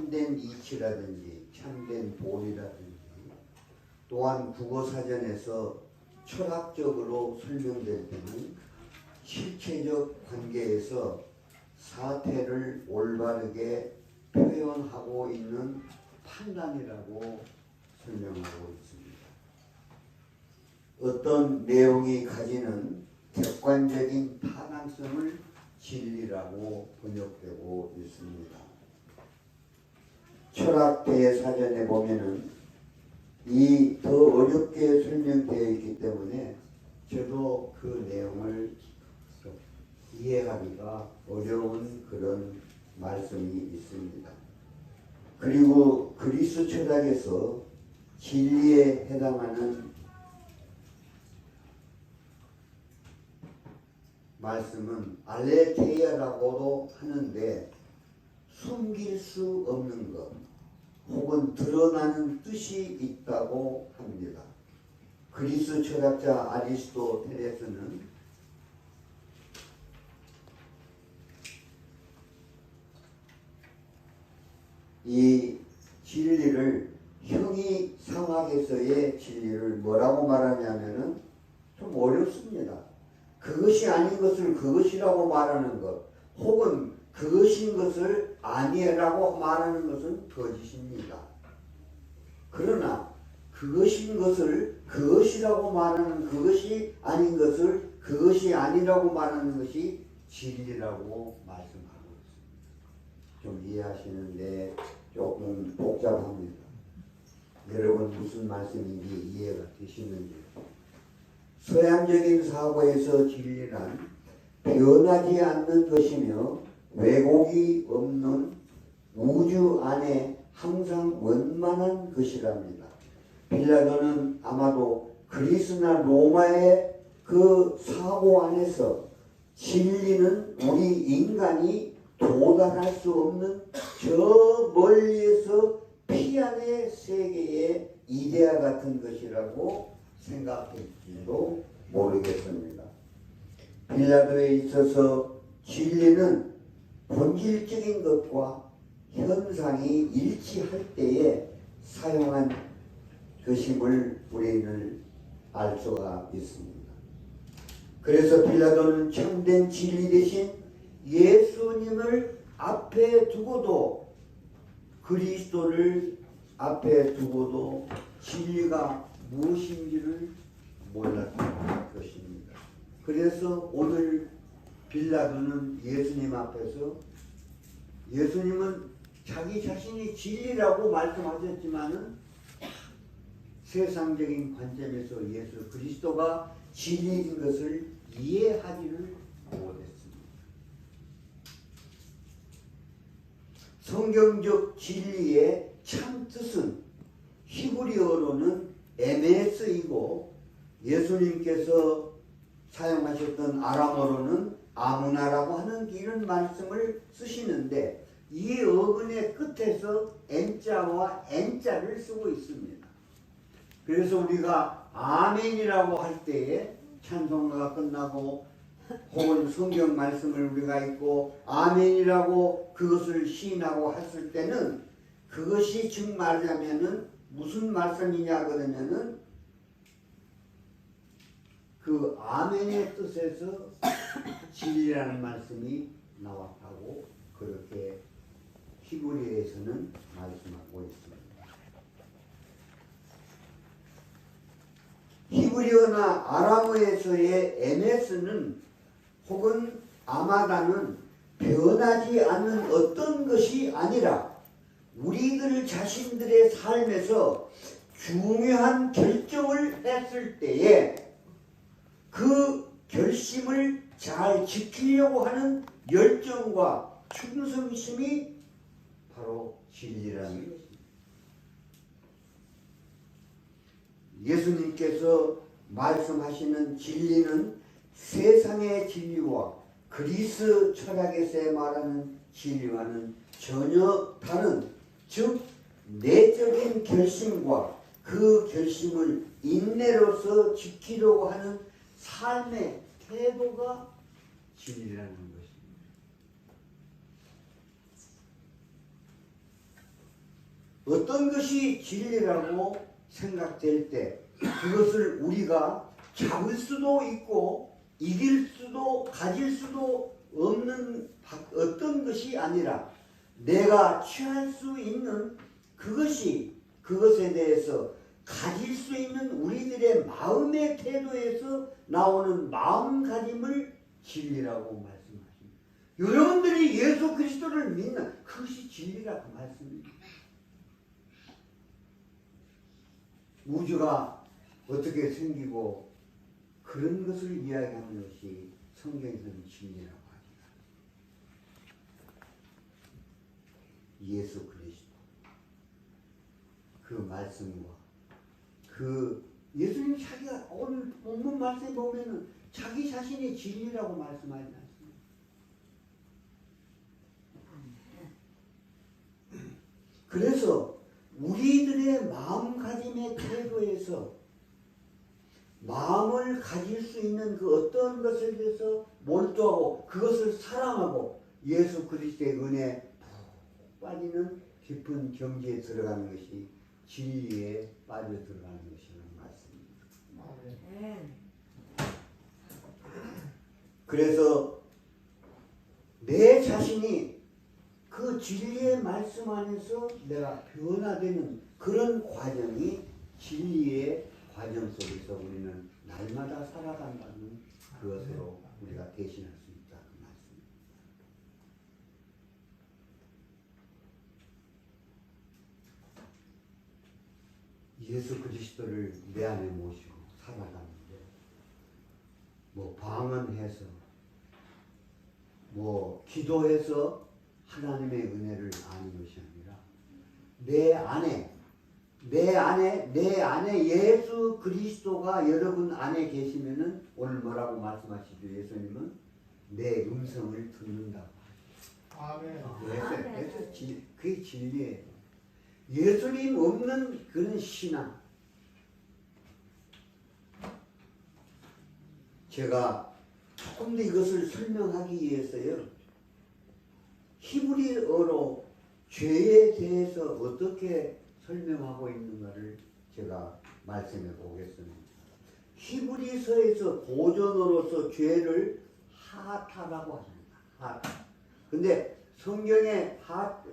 참된 이치라든지 참된 본이라든지 또한 국어사전에서 철학적으로 설명될 때는 실체적 관계에서 사태를 올바르게 표현하고 있는 판단이라고 설명하고 있습니다. 어떤 내용이 가지는 객관적인 타당성을 진리라고 번역되고 있습니다. 철학대사전에 보면은 이 더 어렵게 설명되어 있기 때문에 저도 그 내용을 이해하기가 어려운 그런 말씀이 있습니다. 그리고 그리스 철학에서 진리에 해당하는 말씀은 알레테이아라고도 하는데 숨길 수 없는 것 혹은 드러나는 뜻이 있다고 합니다. 그리스 철학자 아리스토텔레스는 이 진리를 형이상학에서의 진리를 뭐라고 말하냐면은 좀 어렵습니다. 그것이 아닌 것을 그것이라고 말하는 것 혹은 그것인 것을 아니라고 말하는 것은 거짓입니다. 그러나 그것인 것을 그것이라고 말하는 그것이 아닌 것을 그것이 아니라고 말하는 것이 진리라고 말씀하고 있습니다. 좀 이해하시는데 조금 복잡합니다. 여러분 무슨 말씀인지 이해가 되시는지. 서양적인 사고에서 진리란 변하지 않는 것이며 왜곡이 없는 우주 안에 항상 원만한 것이랍니다. 빌라도는 아마도 그리스나 로마의 그 사고 안에서 진리는 우리 인간이 도달할 수 없는 저 멀리에서 피안의 세계의 이데아 같은 것이라고 생각할지도 모르겠습니다. 빌라도에 있어서 진리는 본질적인 것과 현상이 일치할 때에 사용한 것임을 우리는 알 수가 있습니다. 그래서 빌라도는 참된 진리 대신 예수님을 앞에 두고도 그리스도를 앞에 두고도 진리가 무엇인지를 몰랐던 것입니다. 그래서 오늘 빌라도는 예수님 앞에서 예수님은 자기 자신이 진리라고 말씀하셨지만은 세상적인 관점에서 예수 그리스도가 진리인 것을 이해하지를 못했습니다. 성경적 진리의 참 뜻은 히브리어로는 에메스이고 예수님께서 사용하셨던 아람어로는 아무나라고 하는 이런 말씀을 쓰시는데 이 어근의 끝에서 N자와 N자를 쓰고 있습니다. 그래서 우리가 아멘이라고 할 때에 찬송가가 끝나고 혹은 성경 말씀을 우리가 읽고 아멘이라고 그것을 시인하고 했을 때는 그것이 즉 말하자면은 무슨 말씀이냐 그러면은 그 아멘의 뜻에서 진리라는 말씀이 나왔다고 그렇게 히브리에서는 말씀하고 있습니다. 히브리어나 아람어에서의 에메스는 혹은 아마다는 변하지 않는 어떤 것이 아니라 우리들 자신들의 삶에서 중요한 결정을 했을 때에 그 결심을 잘 지키려고 하는 열정과 충성심이 바로 진리라는 것입니다. 예수님께서 말씀하시는 진리는 세상의 진리와 그리스 철학에서 말하는 진리와는 전혀 다른 즉 내적인 결심과 그 결심을 인내로서 지키려고 하는 삶의 태도가 진리라는 것입니다. 어떤 것이 진리라고 생각될 때 그것을 우리가 잡을 수도 있고 이길 수도 가질 수도 없는 어떤 것이 아니라 내가 취할 수 있는 그것에 대해서 가질 수 있는 우리들의 마음의 태도에서 나오는 마음가짐을 진리라고 말씀하십니다. 여러분들이 예수 그리스도를 믿는 그것이 진리라고 말씀입니다. 우주가 어떻게 생기고 그런 것을 이야기하는 것이 성경에서는 진리라고 합니다. 예수 그리스도 그 말씀과 예수님 자기가 오늘 본문 말씀에 보면은 자기 자신이 진리라고 말씀하지 않습니다. 그래서 우리들의 마음가짐의 태도에서 마음을 가질 수 있는 그 어떤 것에 대해서 몰두하고 그것을 사랑하고 예수 그리스도의 은혜에 푹 빠지는 깊은 경지에 들어가는 것이 진리에 빠져 들어가는 것이라는 말씀입니다. 그래서 내 자신이 그 진리의 말씀 안에서 내가 변화되는 그런 과정이 진리의 과정 속에서 우리는 날마다 살아간다는 그것으로 우리가 대신할 수 있다. 그 말씀입니다. 예수 그리스도를 내 안에 모시고 살아가는데 뭐 방언해서 뭐 기도해서 하나님의 은혜를 아는 것이 아니라 내 안에 예수 그리스도가 여러분 안에 계시면은 오늘 뭐라고 말씀하시죠? 예수님은 내 음성을 듣는다고 하시죠. 그게 진리예요. 예수님 없는 그런 신앙. 제가 조금 더 이것을 설명하기 위해서요. 히브리어로 죄에 대해서 어떻게 설명하고 있는가를 제가 말씀해 보겠습니다. 히브리서에서 고전어로서 죄를 하타라고 하십니다. 하타. 근데 성경에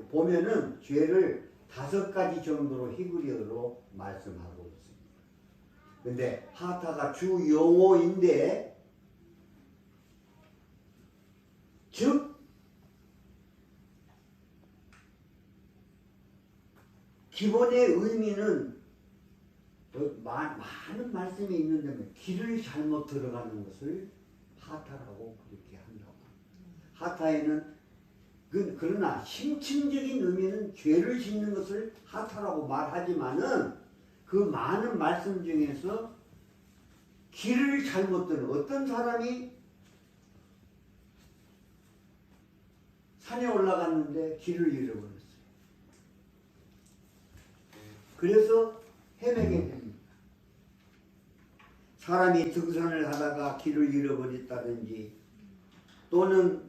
보면은 죄를 5가지 정도로 히브리어로 말씀하고 있습니다. 근데 하타가 주 용어인데 즉 기본의 의미는 많은 말씀이 있는데 길을 잘못 들어가는 것을 하타라고 그렇게 한다고 합니다. 하타에는 그러나 심층적인 의미는 죄를 짓는 것을 하타라고 말하지만은 그 많은 말씀 중에서 길을 잘못 듣는 어떤 사람이 산에 올라갔는데 길을 잃어버렸어요. 그래서 헤매게 됩니다. 사람이 등산을 하다가 길을 잃어버렸다든지 또는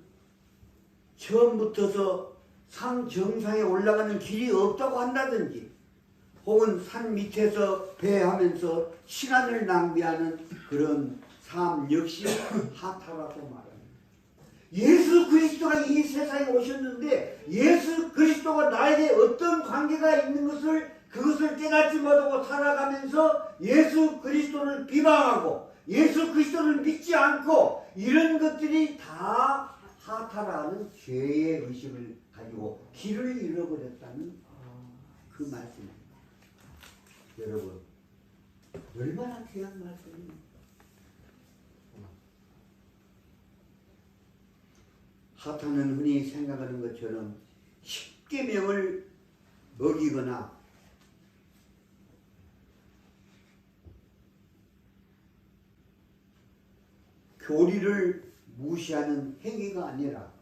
처음부터서 산 정상에 올라가는 길이 없다고 한다든지 혹은 산 밑에서 배회하면서 시간을 낭비하는 그런 삶 역시 하타라고 말합니다. 예수 그리스도가 이 세상에 오셨는데 예수 그리스도가 나에게 어떤 관계가 있는 것을 그것을 깨닫지 못하고 살아가면서 예수 그리스도를 비방하고 예수 그리스도를 믿지 않고 이런 것들이 다 하타라는 죄의 의식을 가지고 길을 잃어버렸다는 그 말씀입니다. 여러분 얼마나 귀한 말씀입니까? 하타는 흔히 생각하는 것처럼 십계명을 어기거나 교리를 무시하는 행위가 아니라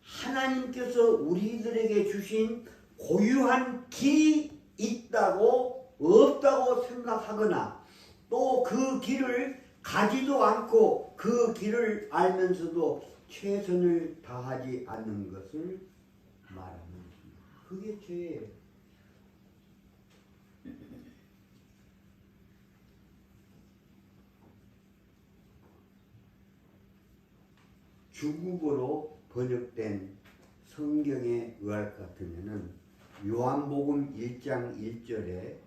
하나님께서 우리들에게 주신 고유한 길이 있다고 없다고 생각하거나 또 그 길을 가지도 않고 그 길을 알면서도 최선을 다하지 않는 것을 말하는 것입니다. 그게 죄예요. 중국어로 번역된 성경에 의할 것 같으면은 요한복음 1장 1절에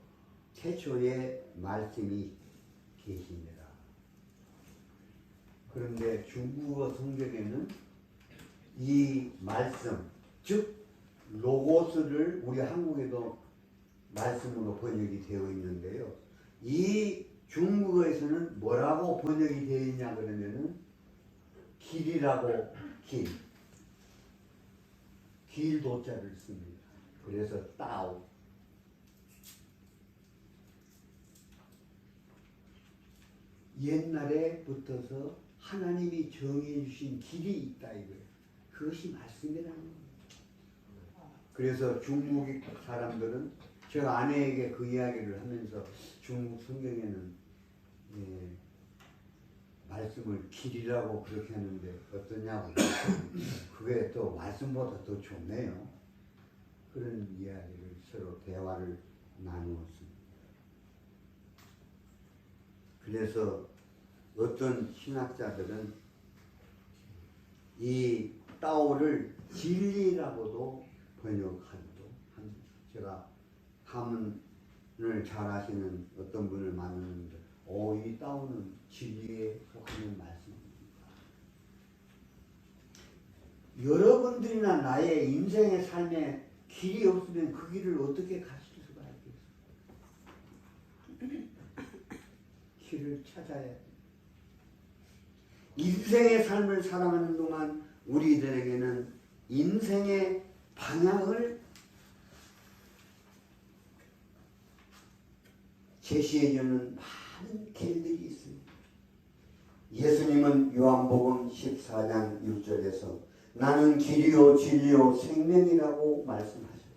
태초에 말씀이 계십니다. 그런데 중국어 성경에는 이 말씀, 즉 로고스를 우리 한국에도 말씀으로 번역이 되어 있는데요. 이 중국어에서는 뭐라고 번역이 되어 있냐 그러면은 길이라고 길 도자를 씁니다. 그래서 따오. 옛날에 붙어서 하나님이 정해 주신 길이 있다 이거예요. 그것이 말씀이라는 거예요. 그래서 중국 사람들은 저 아내에게 그 이야기를 하면서 중국 성경에는 말씀을 길이라고 그렇게 하는데 어떠냐고 그게 또 말씀보다 더 좋네요. 그런 이야기를 서로 대화를 나누었습니다. 그래서 어떤 신학자들은 이 따오를 진리라고도 번역하기도 합니다. 제가 함을 잘 하시는 어떤 분을 만났는데 이 따오는 진리에 속하는 말씀입니다. 여러분들이나 나의 인생의 삶에 길이 없으면 그 길을 어떻게 가실 수가 있겠어요? 길을 찾아야 돼요. 인생의 삶을 살아가는 동안 우리들에게는 인생의 방향을 제시해주는 많은 길들이 있습니다. 예수님은 요한복음 14장 6절에서 나는 길이요 진리요 생명이라고 말씀하셨습니다.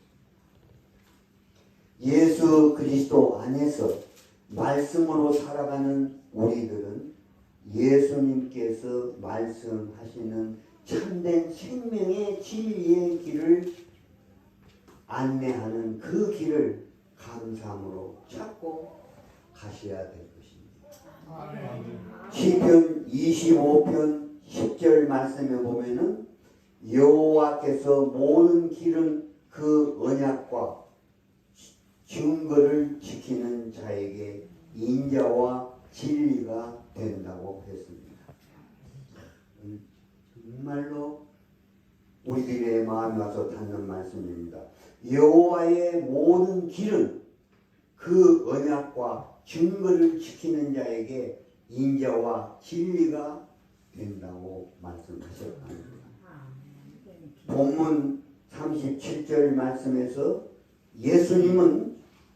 예수 그리스도 안에서 말씀으로 살아가는 우리들은 예수님께서 말씀하시는 참된 생명의 진리의 길을 안내하는 그 길을 감사함으로 찾고 가셔야 될 것입니다. 시편 25편 10절 말씀에 보면은 여호와께서 모든 길은 그 언약과 증거를 지키는 자에게 인자와 진리가 된다고 했습니다. 정말로 우리들의 마음에 와서 닿는 말씀입니다. 여호와의 모든 길은 그 언약과 증거를 지키는 자에게 인자와 진리가 된다고 말씀하셨습니다. 본문 37절 말씀에서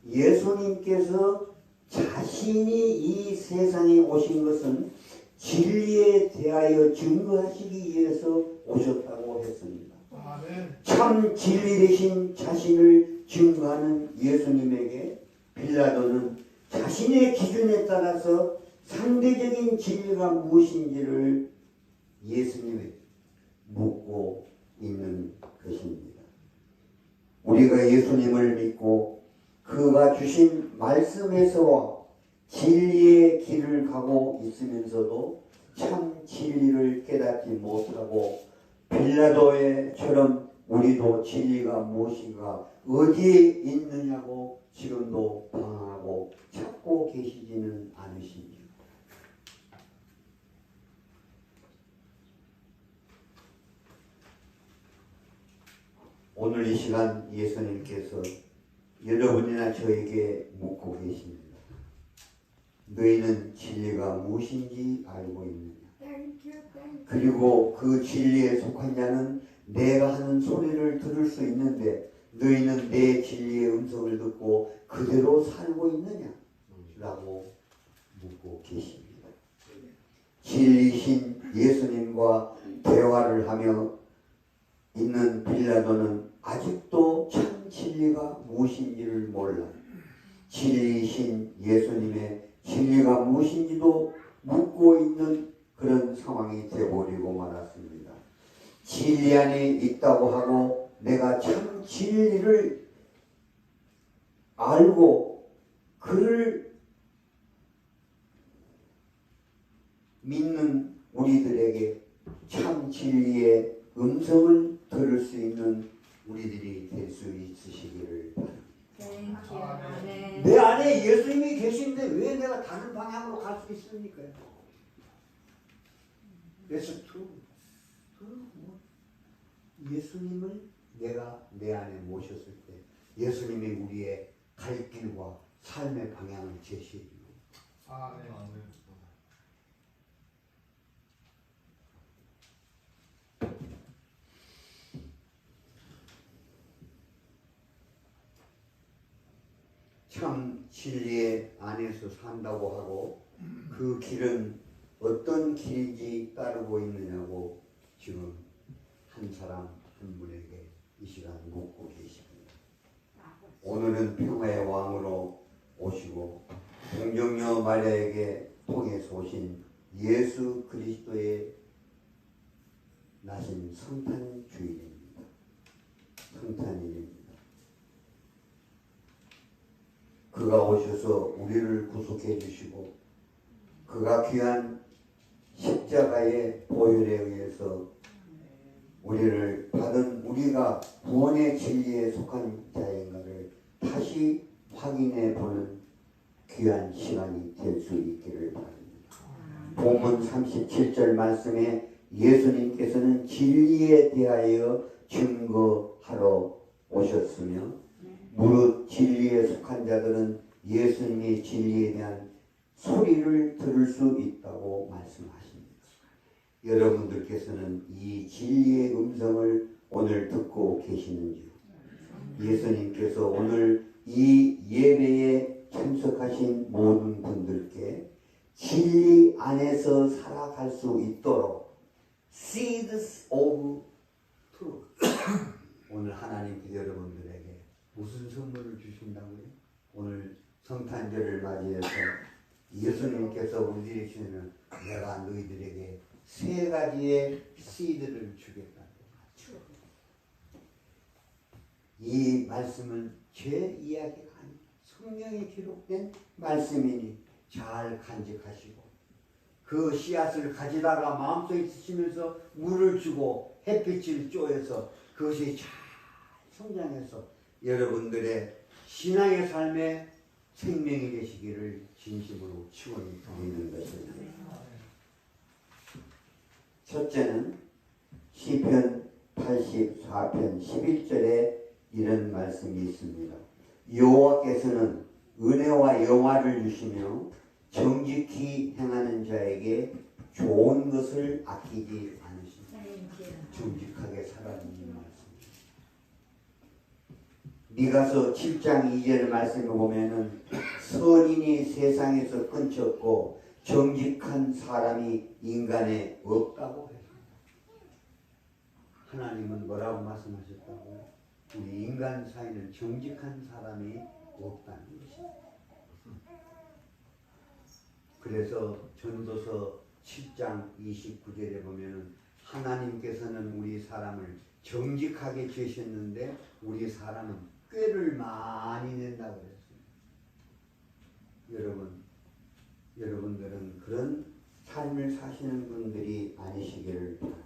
예수님께서 자신이 이 세상에 오신 것은 진리에 대하여 증거하시기 위해서 오셨다고 했습니다. 참 진리 되신 자신을 증거하는 예수님에게 빌라도는 자신의 기준에 따라서 상대적인 진리가 무엇인지를 예수님에게 묻고 있는 것입니다. 우리가 예수님을 믿고 그가 주신 말씀에서와 진리의 길을 가고 있으면서도 참 진리를 깨닫지 못하고 빌라도처럼 우리도 진리가 무엇인가 어디에 있느냐고 지금도 방황하고 찾고 계시지는 않으십니까? 오늘 이 시간 예수님께서 여러분이나 저에게 묻고 계십니다. 너희는 진리가 무엇인지 알고 있느냐? 그리고 그 진리에 속한 자는 내가 하는 소리를 들을 수 있는데 너희는 내 진리의 음성을 듣고 그대로 살고 있느냐? 라고 묻고 계십니다. 진리신 예수님과 대화를 하며 있는 빌라도는 아직도 참 진리가 무엇인지를 몰라 진리신 예수님의 진리가 무엇인지도 묻고 있는 그런 상황이 되어버리고 말았습니다. 진리 안에 있다고 하고 내가 참 진리를 알고 그를 믿는 우리들에게 참 진리의 음성을 들을 수 있는 우리들이 될 수 있으시기를 바랍니다. 내 안에 예수님이 계신데 왜 내가 다른 방향으로 갈 수 있습니까? 그래서 예수님을 내가 내 안에 모셨을 때 예수님이 우리의 갈 길과 삶의 방향을 제시해 줍니다. 네. 참 진리의 안에서 산다고 하고 그 길은 어떤 길인지 따르고 있느냐고 지금 한 사람 한 분에게 이 시간 묻고 계십니다. 오늘은 평화의 왕으로 오시고 동정녀 마리아에게 통해서 오신 예수 그리스도의 나신 성탄 주일입니다. 성탄일입니다. 그가 오셔서 우리를 구속해 주시고 그가 귀한 십자가의 보혈에 의해서 우리를 받은 우리가 구원의 진리에 속한 자인가를 다시 확인해 보는 귀한 시간이 될 수 있기를 바랍니다. 본문 37절 말씀에 예수님께서는 진리에 대하여 증거하러 오셨으며 무릇 진리에 속한 자들은 예수님의 진리에 대한 소리를 들을 수 있다고 말씀하십니다. 여러분들께서는 이 진리의 음성을 오늘 듣고 계시는지요? 예수님께서 오늘 이 예배에 참석하신 모든 분들께 진리 안에서 살아갈 수 있도록 Seeds of Truth 오늘 하나님께서 여러분들에게 무슨 선물을 주신다고요? 오늘 성탄절을 맞이해서 예수님께서 우리에게 주시는 내가 너희들에게 세 가지의 씨드를 주겠다고 하죠. 이 말씀은 제 이야기가 아닙니다. 성경에 기록된 말씀이니 잘 간직하시고 그 씨앗을 가지다가 마음속에 있으시면서 물을 주고 햇빛을 쬐어서 그것이 잘 성장해서 여러분들의 신앙의 삶에 생명이 되시기를 진심으로 축원이 드리는 것입니다. 첫째는 시편 84편 11절에 이런 말씀이 있습니다. 여호와께서는 은혜와 영화를 주시며 정직히 행하는 자에게 좋은 것을 아끼지 않으십니다. 정직하게 살아가는 말씀. 미가서 7장 2절 말씀을 보면은 선인이 세상에서 끊쳤고 정직한 사람이 인간에 없다고 했습니다. 하나님은 뭐라고 말씀하셨다고요? 우리 인간 사이는 정직한 사람이 없다는 것입니다. 그래서 전도서 7장 29절에 보면은 하나님께서는 우리 사람을 정직하게 지으셨는데 우리 사람은 꾀를 많이 낸다고 그랬습니다. 여러분들은 그런 삶을 사시는 분들이 아니시기를 바랍니다.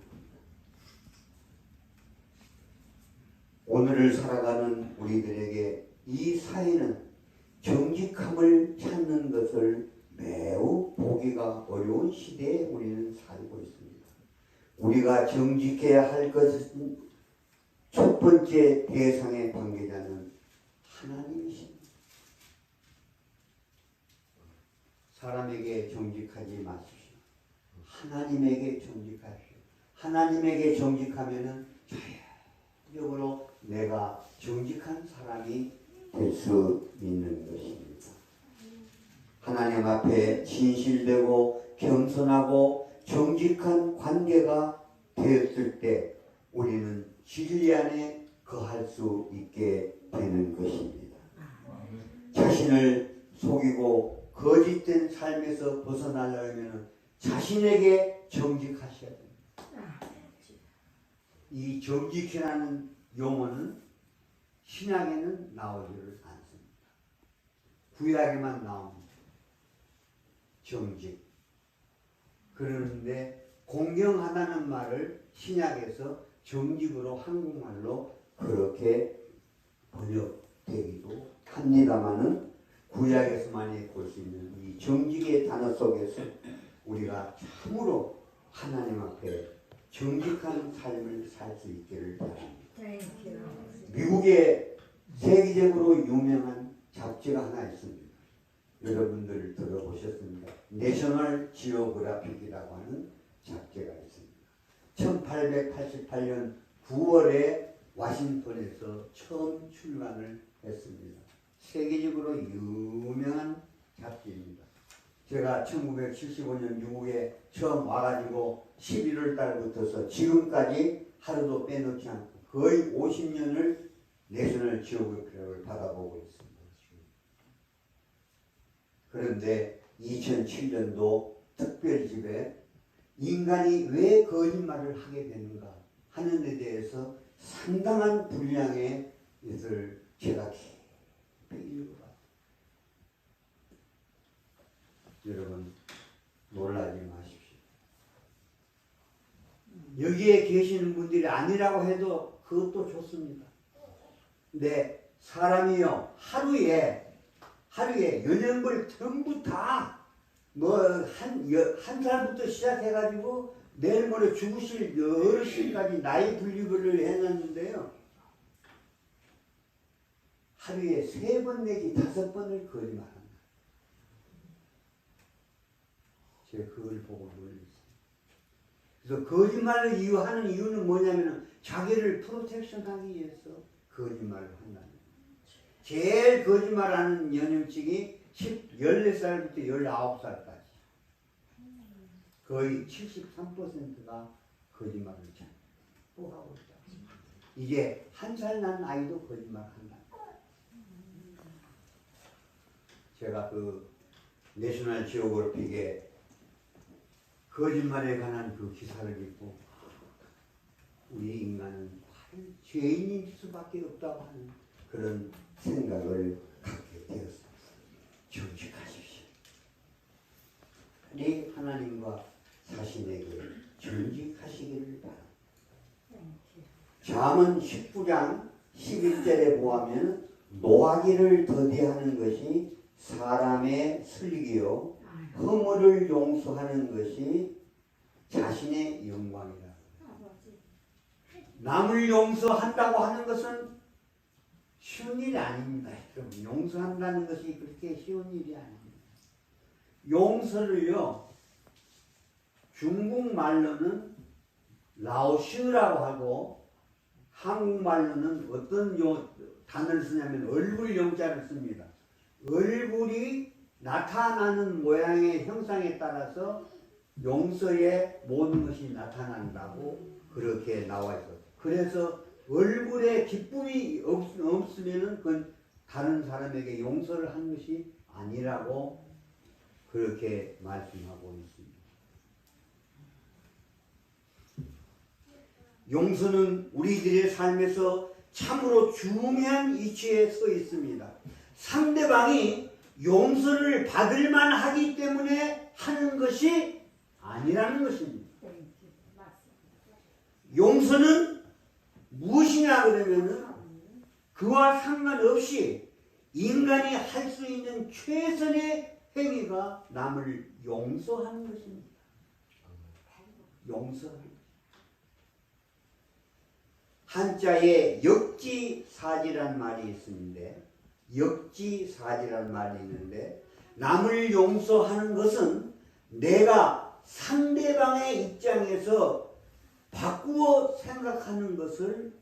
오늘을 살아가는 우리들에게 이 사회는 정직함을 찾는 것을 매우 보기가 어려운 시대에 우리는 살고 있습니다. 우리가 정직해야 할 것은 첫 번째 대상의 관계자는 하나님이십니다. 사람에게 정직하지 마십시오. 하나님에게 정직하십시오. 하나님에게 정직하면은 자연적으로 내가 정직한 사람이 될 수 있는 것입니다. 하나님 앞에 진실되고 겸손하고 정직한 관계가 되었을 때 우리는 진리 안에 거할 수 있게 되는 것입니다. 자신을 속이고 거짓된 삶에서 벗어나려면 자신에게 정직하셔야 됩니다. 이 정직이라는 용어는 신약에는 나오지를 않습니다. 구약에만 나옵니다. 정직. 그런데 공경하다는 말을 신약에서 정직으로 한국말로 그렇게 번역되기도 합니다마는 구약에서만이 볼 수 있는 이 정직의 단어 속에서 우리가 참으로 하나님 앞에 정직한 삶을 살 수 있기를 바랍니다. 미국에 세계적으로 유명한 잡지가 하나 있습니다. 여러분들 들어보셨습니까? 내셔널 지오그래픽이라고 하는 잡지가 있습니다. 1888년 9월에 워싱턴에서 처음 출간을 했습니다. 세계적으로 유명한 잡지입니다. 제가 1975년 미국에 처음 와가지고 11월 달부터서 지금까지 하루도 빼놓지 않고 거의 50년을 내셔널 지오그래픽을 받아보고 있습니다. 그런데 2007년도 특별집에 인간이 왜 거짓말을 하게 되는가 하는 데 대해서 상당한 분량의 것을 제가 깊이 읽어봤습니다. 여러분 놀라지 마십시오. 여기에 계시는 분들이 아니라고 해도 그것도 좋습니다. 근데 사람이요 하루에 연령별 전부 다 한 살부터 시작해가지고 내일 모레 죽으실 어르신까지 나이 분류를 해놨는데요. 하루에 3번 내지 5번을 거짓말합니다. 제가 그걸 보고 놀랐어요. 그래서 거짓말을 하는 이유는 뭐냐면 자기를 프로텍션하기 위해서 거짓말을 한다는 거예요. 제일 거짓말하는 연령층이 14살부터 19살까지 거의 73%가 거짓말을 자꾸 하고 있다. 이게 한 살 난 아이도 거짓말한다. 제가 그 내셔널 지오그래픽에 거짓말에 관한 그 기사를 읽고 우리 인간은 죄인일 수밖에 없다고 하는 그런 생각을 갖게 되었습니다. 정직하십시오. 네 하나님과 자신에게 정직하시기를 바랍니다. 잠언 19장 11절에 보면 노하기를 더디하는 것이 사람의 슬기요 허물을 용서하는 것이 자신의 영광이다. 남을 용서한다고 하는 것은 쉬운 일이 아닙니다. 용서한다는 것이 그렇게 쉬운 일이 아닙니다. 용서를요 중국말로는 라오슈라고 하고 한국말로는 어떤 단어를 쓰냐면 얼굴 용자를 씁니다. 얼굴이 나타나는 모양의 형상에 따라서 용서의 모든 것이 나타난다고 그렇게 나와 있어요. 그래서 얼굴에 기쁨이 없으면 그건 다른 사람에게 용서를 한 것이 아니라고 그렇게 말씀하고 있습니다. 용서는 우리들의 삶에서 참으로 중요한 위치에 서 있습니다. 상대방이 용서를 받을 만하기 때문에 하는 것이 아니라는 것입니다. 용서는 무엇이냐 그러면은 그와 상관없이 인간이 할 수 있는 최선의 행위가 남을 용서하는 것입니다. 용서하는 것. 한자에 역지사지란 말이 있는데 역지사지란 말이 있는데 남을 용서하는 것은 내가 상대방의 입장에서 바꾸어 생각하는 것을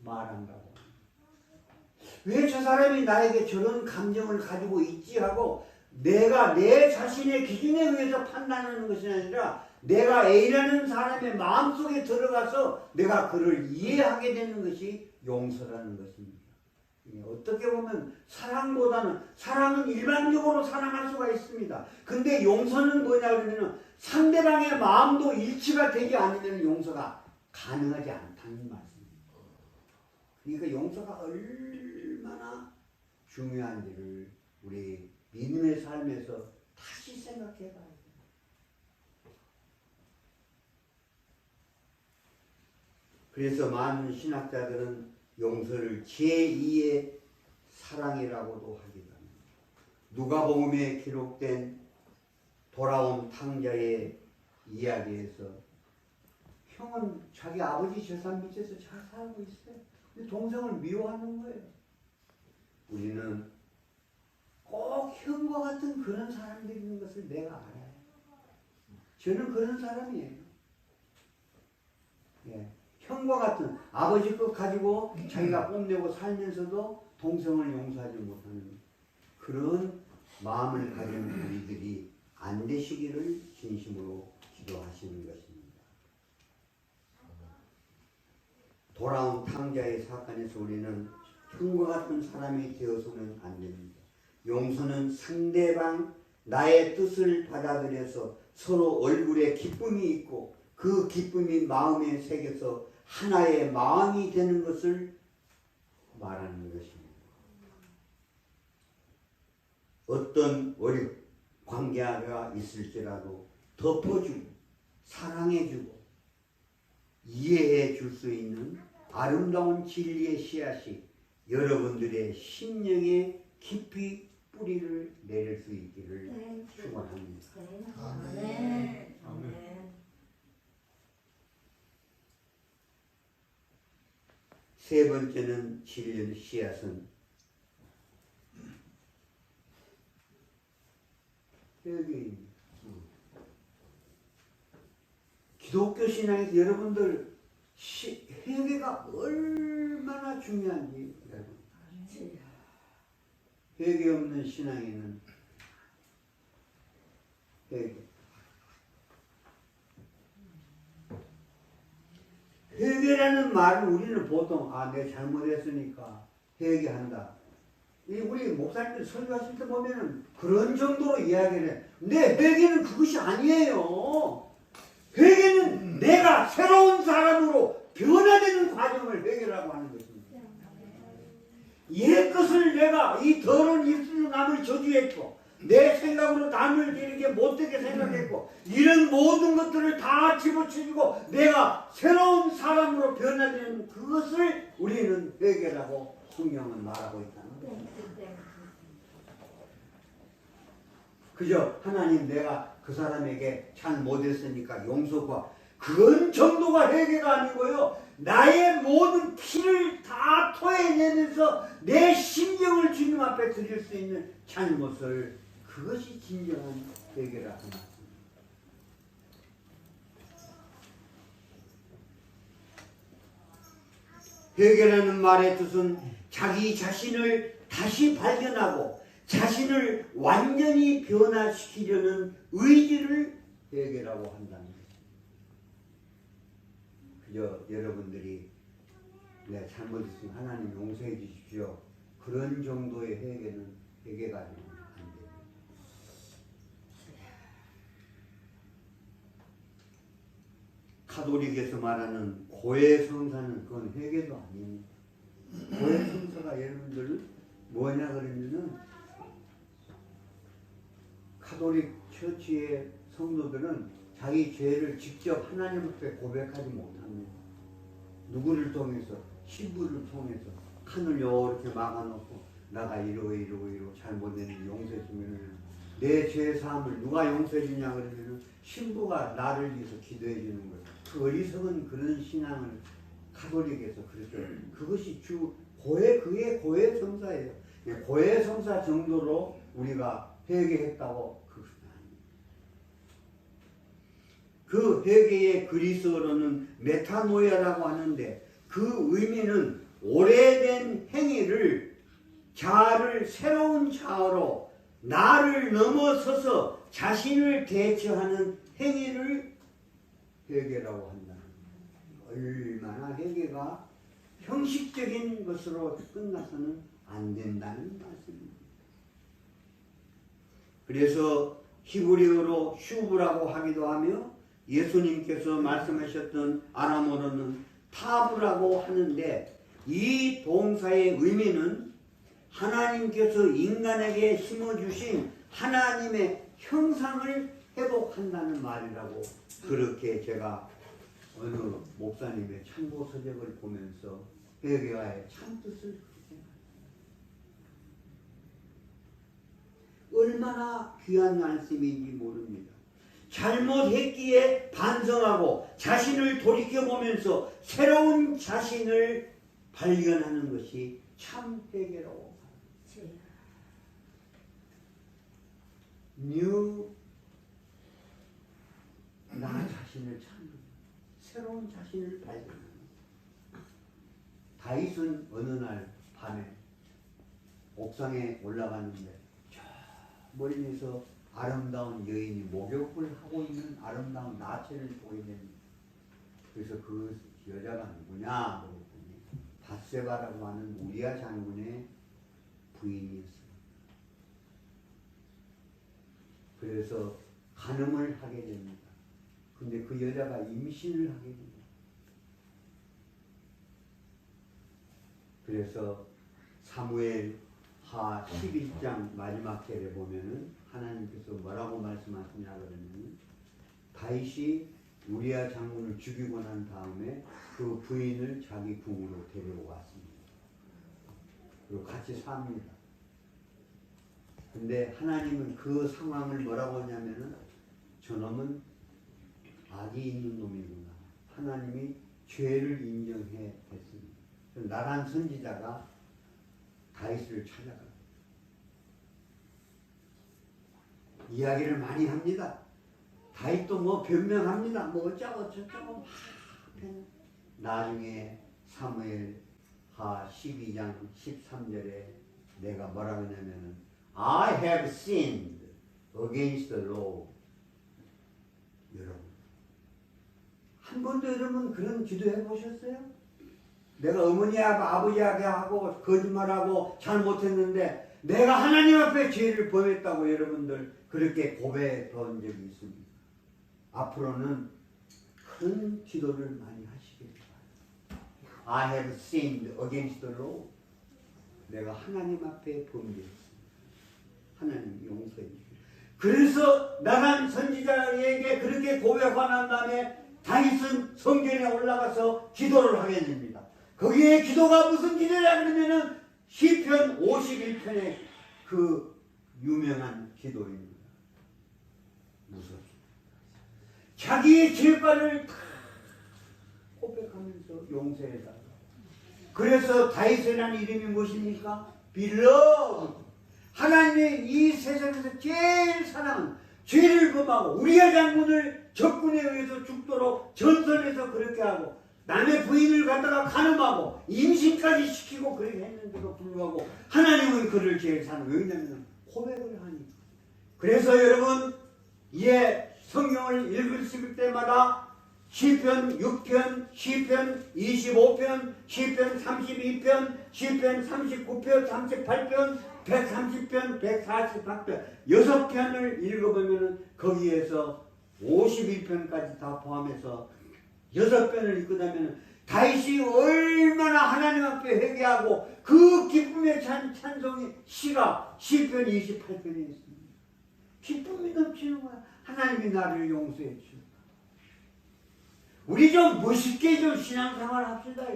말한다고. 왜 저 사람이 나에게 저런 감정을 가지고 있지 하고 내가 내 자신의 기준에 의해서 판단하는 것이 아니라 내가 A라는 사람의 마음속에 들어가서 내가 그를 이해하게 되는 것이 용서라는 것입니다. 어떻게 보면 사랑은 일반적으로 사랑할 수가 있습니다. 근데 용서는 뭐냐 그러면 상대방의 마음도 일치가 되지 않으면 용서가 가능하지 않다는 말씀입니다. 그러니까 용서가 얼마나 중요한지를 우리 믿음의 삶에서 다시 생각해 봐야 돼요. 그래서 많은 신학자들은 용서를 제2의 사랑이라고도 하기도 합니다. 누가복음에 기록된 돌아온 탕자의 이야기에서 형은 자기 아버지 재산 밑에서 잘 살고 있어요. 근데 동생을 미워하는 거예요. 우리는 꼭 형과 같은 그런 사람들이 있는 것을 내가 알아요. 저는 그런 사람이에요. 예. 형과 같은 아버지 것 가지고 자기가 뽐내고 살면서도 동생을 용서하지 못하는 그런 마음을 가진 우리들이 안 되시기를 진심으로 기도하시는 것입니다. 돌아온 탕자의 사건에서 우리는 형과 같은 사람이 되어서는 안 됩니다. 용서는 상대방 나의 뜻을 받아들여서 서로 얼굴에 기쁨이 있고 그 기쁨이 마음에 새겨서 하나의 마음이 되는 것을 말하는 것입니다. 어떤 관계가 있을지라도 덮어주고 사랑해주고 이해해 줄 수 있는 아름다운 진리의 씨앗이 여러분들의 심령에 깊이 뿌리를 내릴 수 있기를 축원합니다. 아멘. 아멘. 세 번째는 진리의 씨앗은 회개입니다. 기독교 신앙에서 여러분들 회개가 얼마나 중요한지 여러분. 회개 없는 신앙에는 회개라는 말은 우리는 보통 내가 잘못했으니까 회개한다. 우리 목사님들 설교하실 때 보면은 그런 정도로 이야기를 해. 근데 회개는 그것이 아니에요. 회개는 내가 새로운 사람으로 변화되는 과정을 회개라고 하는 것입니다. 옛 것을 내가 이 더러운 입술로 남을 저주했고 내 생각으로 남을 이렇게 못되게 생각했고 이런 모든 것들을 다 집어치우고 내가 새로운 사람으로 변화되는 그것을 우리는 회개라고 성경은 말하고 있다는 거예요. 그저 하나님 내가 그 사람에게 잘 못했으니까 용서가 그런 정도가 회개가 아니고요. 나의 모든 피를 다 토해내면서 내 심령을 주님 앞에 드릴 수 있는 잘못을 그것이 진정한 회개라 합니다. 회개라는 말의 뜻은 자기 자신을 다시 발견하고 자신을 완전히 변화시키려는 의지를 회개라고 한다는 것입니다. 그저 여러분들이 내가 잘못했으면 하나님 용서해 주십시오. 그런 정도의 회개는 회개가 아니에요. 카톨릭에서 말하는 고해성사는 그건 회개도 아닙니다. 고해성사가 여러분들 뭐냐 그러면은 카톨릭 처치의 성도들은 자기 죄를 직접 하나님 앞에 고백하지 못합니다. 누구를 통해서? 신부를 통해서 칸을 이렇게 막아놓고 나가 이러고 잘못했는지 용서해 주면 내 죄사함을 누가 용서해 주냐 그러면 신부가 나를 위해서 기도해 주는 거예요. 그 어리석은 그런 신앙을 카톨릭에서 그랬죠. 그것이 그게 고해성사예요. 고해성사 정도로 우리가 회개했다고 그것은 아닙니다. 그 회개의 그리스어로는 메타노이아라고 하는데 그 의미는 오래된 행위를 자아를 새로운 자아로 나를 넘어서서 자신을 대처하는 행위를 회개라고 한다. 얼마나 회개가 형식적인 것으로 끝나서는 안 된다는 말씀입니다. 그래서 히브리어로 슈브라고 하기도 하며 예수님께서 말씀하셨던 아람어로는 타브라고 하는데 이 동사의 의미는 하나님께서 인간에게 심어주신 하나님의 형상을 회복한다는 말이라고 그렇게 제가 어느 목사님의 참고 서적을 보면서 회개와의 참 뜻을 그렇게 얼마나 귀한 말씀인지 모릅니다. 잘못했기에 반성하고 자신을 돌이켜보면서 새로운 자신을 발견하는 것이 참 회개라고 합니다. 뉴 나 자신을 찾는 새로운 자신을 발견하는 다윗은 어느 날 밤에 옥상에 올라갔는데 저 멀리서 아름다운 여인이 목욕을 하고 있는 아름다운 나체를 보게 됩니다. 그래서 그 여자가 누구냐 물었더니 밧세바라고 하는 우리아 장군의 부인이었어요. 그래서 간음을 하게 됩니다. 근데 그 여자가 임신을 하게 됩니다. 그래서 사무엘 하 11장 마지막 절에 보면은 하나님께서 뭐라고 말씀하시냐 그러면 다윗이 우리아 장군을 죽이고 난 다음에 그 부인을 자기 궁으로 데리고 왔습니다. 그리고 같이 삽니다. 근데 하나님은 그 상황을 뭐라고 하냐면은 저놈은 악이 있는 놈이구나. 하나님이 죄를 인정해 됐습니다. 나란 선지자가 다윗을 찾아가 이야기를 많이 합니다. 다윗도 뭐 변명합니다. 뭐 어쩌고 저쩌고 나중에 사무엘 하 12장 13절에 내가 뭐라고 하냐면은 I have sinned against the law. 여러분 한 번도 여러분 그런 기도해 보셨어요? 내가 어머니하고 아버지하고 거짓말하고 잘못했는데 내가 하나님 앞에 죄를 범했다고 여러분들 그렇게 고백해 본 적이 있습니다. 앞으로는 큰 기도를 많이 하시길 바랍니다. I have sinned against the law. 내가 하나님 앞에 범죄했습니다. 하나님 용서해 주십시오. 그래서 나간 선지자에게 그렇게 고백하고 난 다음에 다윗은 성전에 올라가서 기도를 하게 됩니다. 거기에 기도가 무슨 기도냐 그러면은 시편 51편의 그 유명한 기도입니다. 무섭습니다. 자기의 죄과를 다 고백하면서 용서해달라. 그래서 다윗이라는 이름이 무엇입니까? Beloved. 하나님의 이 세상에서 제일 사랑은 죄를 범하고 우리아 장군을 적군에 의해서 죽도록 전선에서 그렇게 하고 남의 부인을 갖다가 간음하고 임신까지 시키고 그렇게 했는데도 불구하고 하나님은 그를 제일 사랑해요. 왜냐하면 고백을 하니까. 그래서 여러분 이에 성경을 읽으실 때마다 시편 6편, 시편 25편, 시편 32편, 시편 39편, 38편, 130편, 148편 6편을 읽어보면 거기에서 51편까지 다 포함해서 6편을 읽고 나면 다윗이 얼마나 하나님 앞에 회개하고 그 기쁨의 찬송의 시가 시편 28편에 있습니다. 기쁨이 넘치는 거야. 하나님이 나를 용서해 주시고 우리 좀 멋있게 좀 신앙생활 합시다.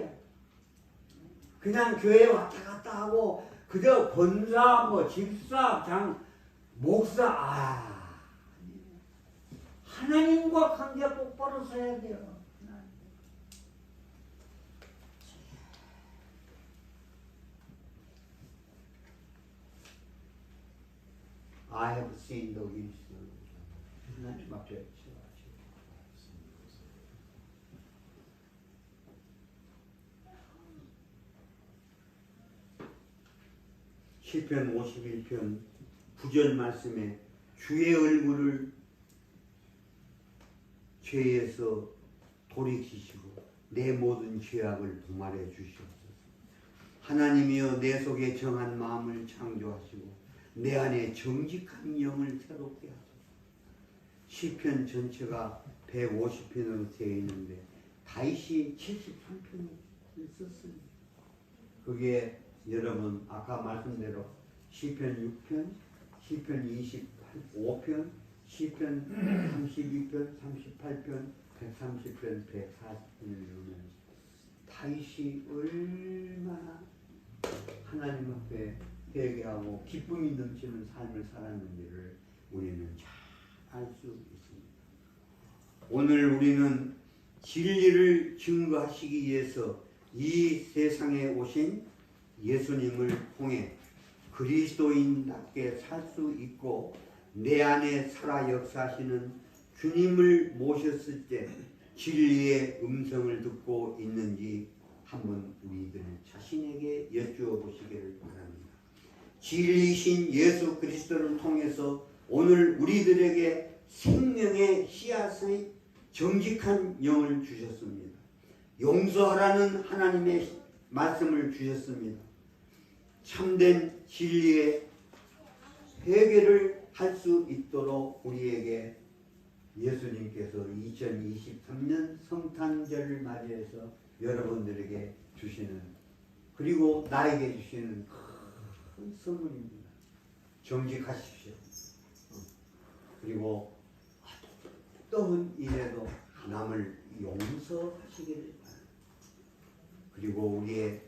그냥 교회 왔다 갔다 하고 그저 권사, 뭐 집사, 목사 하나님과 관계 똑바로 서야 돼요. I have sinned against you. 하나님 앞에 시편 51편 9절 말씀에 주의 얼굴을 죄에서 돌이키시고 내 모든 죄악을 도말해 주시옵소서. 하나님이여 내 속에 정한 마음을 창조하시고 내 안에 정직한 영을 새롭게 하소서. 시편 전체가 150편으로 되어 있는데 다윗이 73편을 썼습니다. 그게 여러분 아까 말씀대로 시편 6편, 시편 25편, 시편 32편, 38편, 130편 140편을 보면 다윗이 얼마나 하나님 앞에 회개하고 기쁨이 넘치는 삶을 살았는지를 우리는 잘 알 수 있습니다. 오늘 우리는 진리를 증거하시기 위해서 이 세상에 오신 예수님을 통해 그리스도인답게 살 수 있고 내 안에 살아 역사하시는 주님을 모셨을 때 진리의 음성을 듣고 있는지 한번 우리들 자신에게 여쭈어 보시기를 바랍니다. 진리이신 예수 그리스도를 통해서 오늘 우리들에게 생명의 씨앗의 정직한 영을 주셨습니다. 용서하라는 하나님의 말씀을 주셨습니다. 참된 진리의 회개를 할 수 있도록 우리에게 예수님께서 2023년 성탄절을 맞이해서 여러분들에게 주시는, 그리고 나에게 주시는 큰 선물입니다. 정직하십시오. 그리고 어떤 일에도 남을 용서하시기를 바랍니다. 그리고 우리의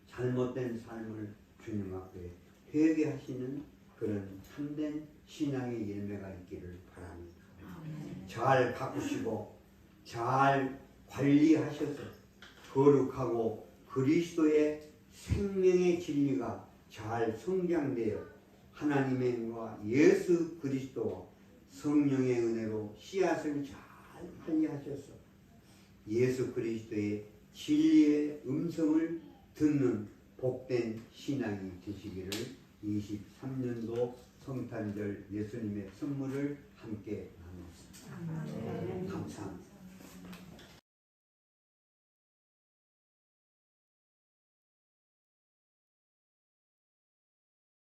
잘못된 삶을 주님 앞에 회개하시는 그런 참된 신앙의 열매가 있기를 바랍니다. 잘 가꾸시고 잘 관리하셔서 거룩하고 그리스도의 생명의 진리가 잘 성장되어 하나님의 은혜와 예수 그리스도와 성령의 은혜로 씨앗을 잘 관리하셔서 예수 그리스도의 진리의 음성을 듣는 복된 신앙이 되시기를 23년도 성탄절 예수님의 선물을 함께 나누었습니다.